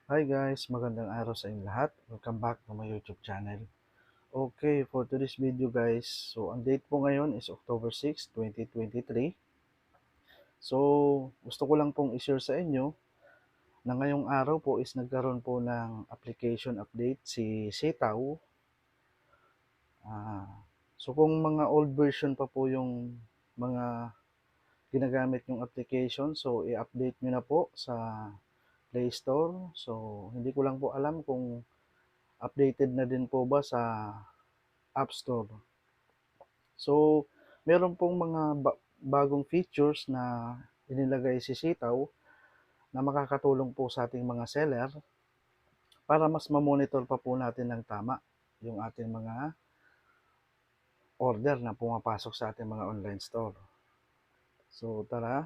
Hi guys, magandang araw sa inyong lahat. Welcome back to my YouTube channel. Okay, for today's video guys, so ang date po ngayon is October 6, 2023. So, gusto ko lang pong i-share sa inyo na ngayong araw po is nagkaroon po ng application update si Sitaw. So kung mga old version pa po yung mga ginagamit yung application, so i-update nyo na po sa Play Store. So, hindi ko lang po alam kung updated na din po ba sa App Store. So, meron pong mga bagong features na inilagay si Sitaw na makakatulong po sa ating mga seller para mas ma-monitor pa po natin ng tama yung ating mga order na pumapasok sa ating mga online store. So, tara,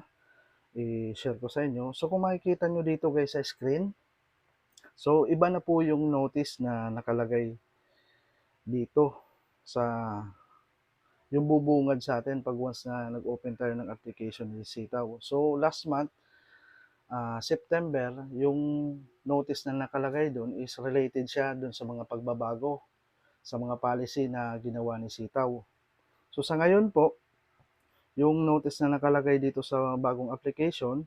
i-share ko sa inyo. So, kung makikita nyo dito guys sa screen, so iba na po yung notice na nakalagay dito sa yung bubungad sa atin pag once na nag-open tayo ng application ni Sitaw. So, last month, September, yung notice na nakalagay doon is related siya doon sa mga pagbabago sa mga policy na ginawa ni Sitaw. So, sa ngayon po, yung notice na nakalagay dito sa bagong application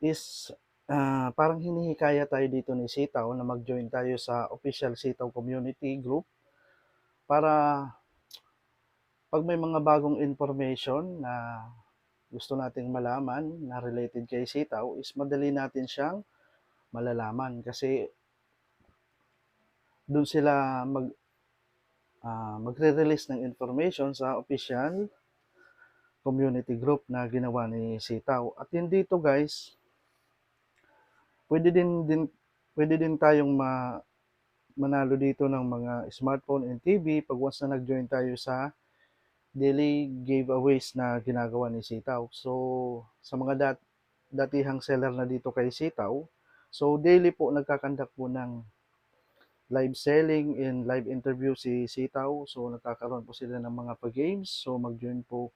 is parang hinihikaya tayo dito ni Sitaw na mag-join tayo sa official Sitaw community group para pag may mga bagong information na gusto nating malaman na related kay Sitaw is madali natin siyang malalaman kasi doon sila magre-release ng information sa official community group na ginawa ni Sitaw. At hindi to guys, pwede din pwede din tayong manalo dito ng mga smartphone and TV pag once na nag-join tayo sa daily giveaways na ginagawa ni Sitaw. So, sa mga datihang seller na dito kay Sitaw, so daily po nagkakandak po ng live selling and live interview si Sitaw. So, nagkakaroon po sila ng mga pa-games. So, mag-join po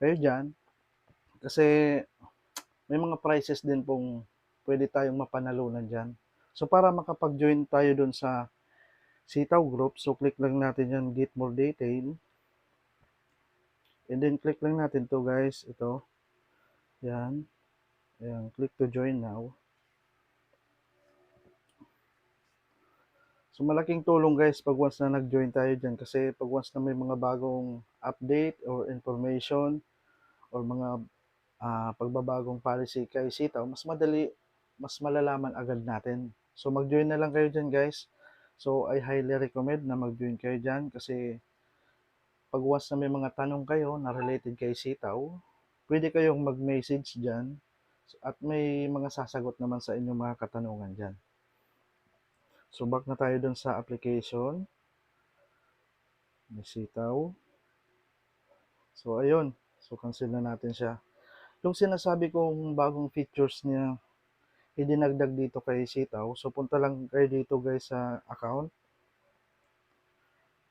kayo dyan. Kasi may mga prizes din pong pwede tayong mapanalunan dyan. So, para makapag-join tayo dun sa Sitaw group, so click lang natin yan, get more detail. And then, click lang natin to guys. Ito. Yan. Ayan, click to join now. So malaking tulong guys pag once na nag-join tayo dyan kasi pag once na may mga bagong update or information or mga pagbabagong policy kay Sitaw, mas madali, mas malalaman agad natin. So mag-join na lang kayo dyan guys. So I highly recommend na mag-join kayo dyan kasi pag once na may mga tanong kayo na related kay Sitaw, pwede kayong mag-message dyan at may mga sasagot naman sa inyong mga katanungan dyan. So back na tayo dun sa application ni Sitaw. So ayun, so cancel na natin siya. Yung sinasabi kong bagong features niya idinagdag dito kay Sitaw, so punta lang kayo dito guys sa account.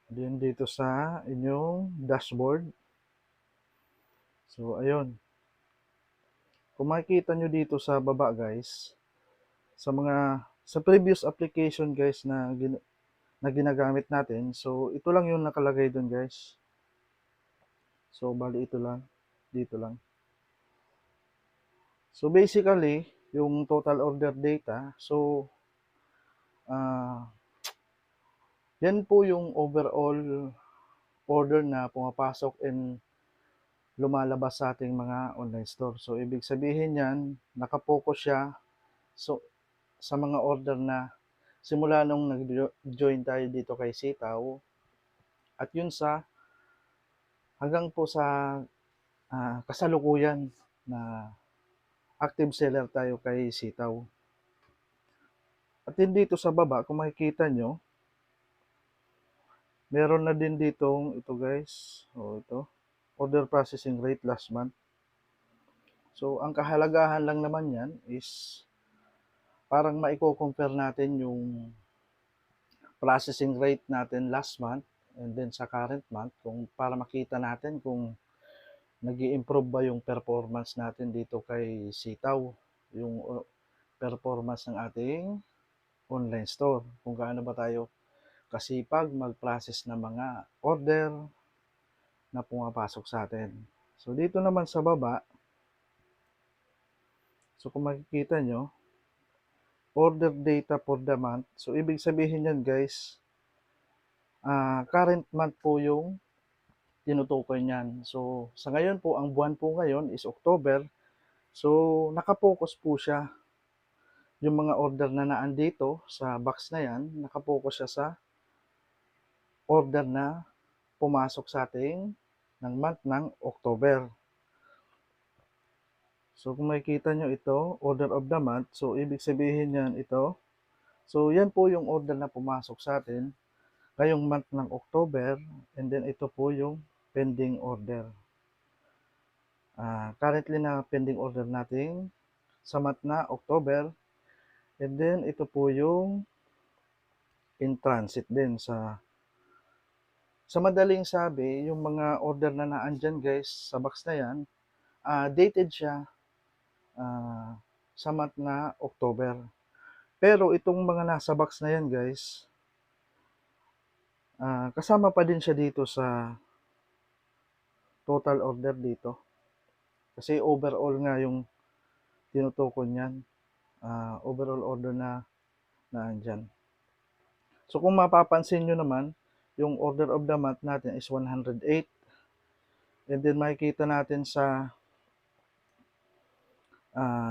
Then dito sa inyong dashboard. So ayun. Kung makikita nyo dito sa baba guys, sa previous application guys na ginagamit natin, so ito lang yung nakalagay doon guys. So bali ito lang, dito lang. So basically, yung total order data, so yan po yung overall order na pumapasok and lumalabas sa ating mga online store. So ibig sabihin yan, nakapokus siya so sa mga order na simula nung nag-join tayo dito kay Sitaw at yun sa hanggang po sa kasalukuyan na active seller tayo kay Sitaw. At din dito sa baba, kung makikita nyo, meron na din ditong ito guys. Ito. Order processing rate last month. So, ang kahalagahan lang naman yan is parang maiko-compare natin yung processing rate natin last month and then sa current month kung para makita natin kung nag improve ba yung performance natin dito kay Sitaw. Yung performance ng ating online store. Kung gaano ba tayo kasipag mag-process ng mga order na pumapasok sa atin. So dito naman sa baba, so kung makikita nyo, order data for the month. So ibig sabihin yan guys, current month po yung tinutukoy niyan. So sa ngayon po, ang buwan po ngayon is October. So nakapokus po siya. Yung mga order na naandito sa box na yan, nakapokus siya sa order na pumasok sa ating ng month ng October. So kung makikita nyo ito, order of the month, so ibig sabihin yan ito. So yan po yung order na pumasok sa atin ngayong month ng October, and then ito po yung pending order. Currently na pending order natin sa month na October, and then ito po yung in transit din sa madaling sabi, yung mga order na naandyan guys sa box na yan, dated siya sa month na October. Pero itong mga nasa box na yan guys, kasama pa din siya dito sa total order dito. Kasi overall nga yung tinutukoy niyan, overall order na naandyan. So kung mapapansin nyo naman, yung order of the month natin is 108. And then makikita natin sa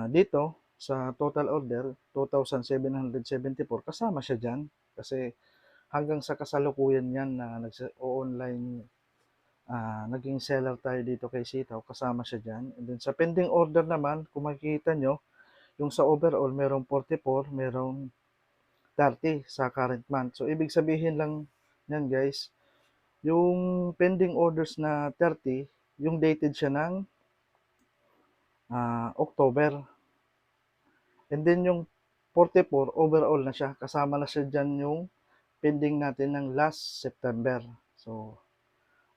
dito sa total order 2,774, kasama siya dyan kasi hanggang sa kasalukuyan yan na nag-online naging seller tayo dito kay Sitaw, kasama siya dyan. And then sa pending order naman, kung makikita nyo, yung sa overall merong 44, merong 30 sa current month. So ibig sabihin lang yan guys, yung pending orders na 30, yung dated siya ng October. And then yung 44, overall na siya. Kasama na siya dyan yung pending natin ng last September. So,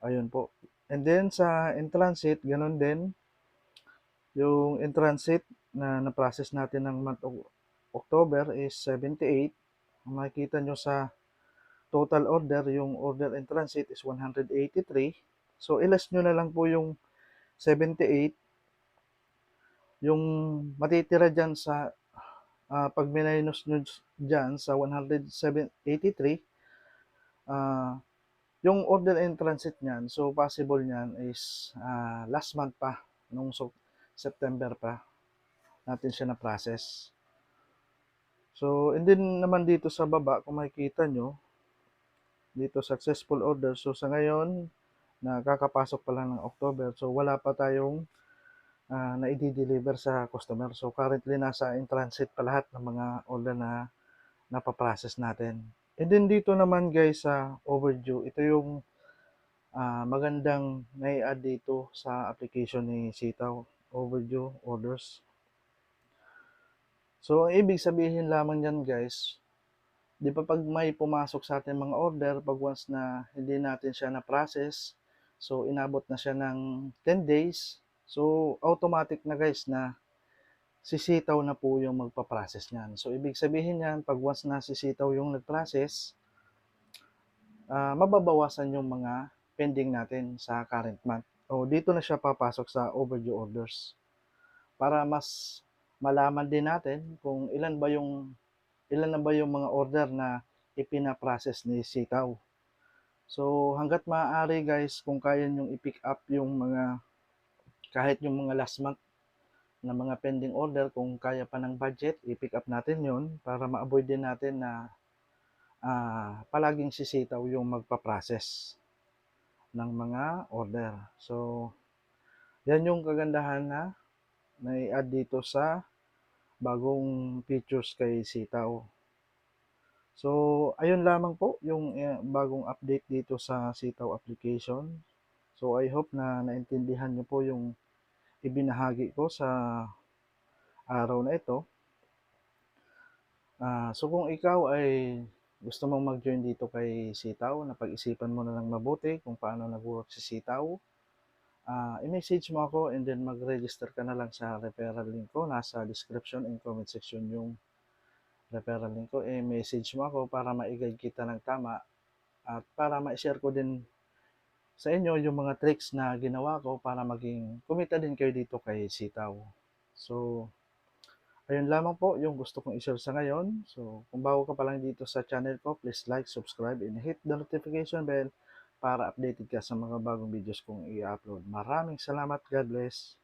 ayun po. And then sa in-transit, ganun din. Yung in-transit na na-process natin ng month of October is 78. Makikita nyo sa total order, yung order in transit is 183. So, ilas nyo na lang po yung 78. Yung matitira dyan sa pag minus nyo dyan sa 183, yung order in transit nyan, so possible nyan is last month pa, nung September pa, natin siya na-process. So, and then naman dito sa baba, kung makikita nyo, dito successful order. So, sa ngayon, nakakapasok pa lang ng October. So, wala pa tayong na i-deliver sa customer. So, currently, nasa in transit pa lahat ng mga order na napaprocess natin. And then dito naman guys sa overdue, ito yung magandang nai-add dito sa application ni Sitaw, overdue orders. So, ibig sabihin lamang yan guys, di ba pag may pumasok sa atin mga order, pag once na hindi natin siya na-process, so inabot na siya ng 10 days, so automatic na guys na sisitaw na po yung magpa-process niyan. So, ibig sabihin yan, pag once na sisitaw yung nag-process, mababawasan yung mga pending natin sa current month. O, dito na siya papasok sa overdue orders. Para mas malaman din natin kung ilan na ba yung mga order na ipina-process ni Sitaw. So, hanggat maaari guys, kung kaya nyong i-pick up yung mga, kahit yung mga last month na mga pending order, kung kaya pa ng budget, i-pick up natin yon para ma-avoid din natin na palaging sisitaw yung magpa-process ng mga order. So, yan yung kagandahan na i-add dito sa bagong features kay Sitaw. So, ayun lamang po yung bagong update dito sa Sitaw application. So, I hope na naintindihan nyo po yung ibinahagi ko sa araw na ito. So kung ikaw ay gusto mong mag-join dito kay Sitaw, napag-isipan mo na lang mabuti kung paano nag-work si Sitaw. i-message mo ako and then mag-register ka na lang sa referral link ko. Nasa description and comment section yung referral link ko. I-message mo ako para ma-guide kita ng tama at para ma-share ko din sa inyo yung mga tricks na ginawa ko para maging kumita din kayo dito kay Sitaw. So, ayun lamang po yung gusto kong i-share sa ngayon. So, kung bago ka pa lang dito sa channel ko, please like, subscribe, and hit the notification bell para updated ka sa mga bagong videos kong i-upload. Maraming salamat. God bless.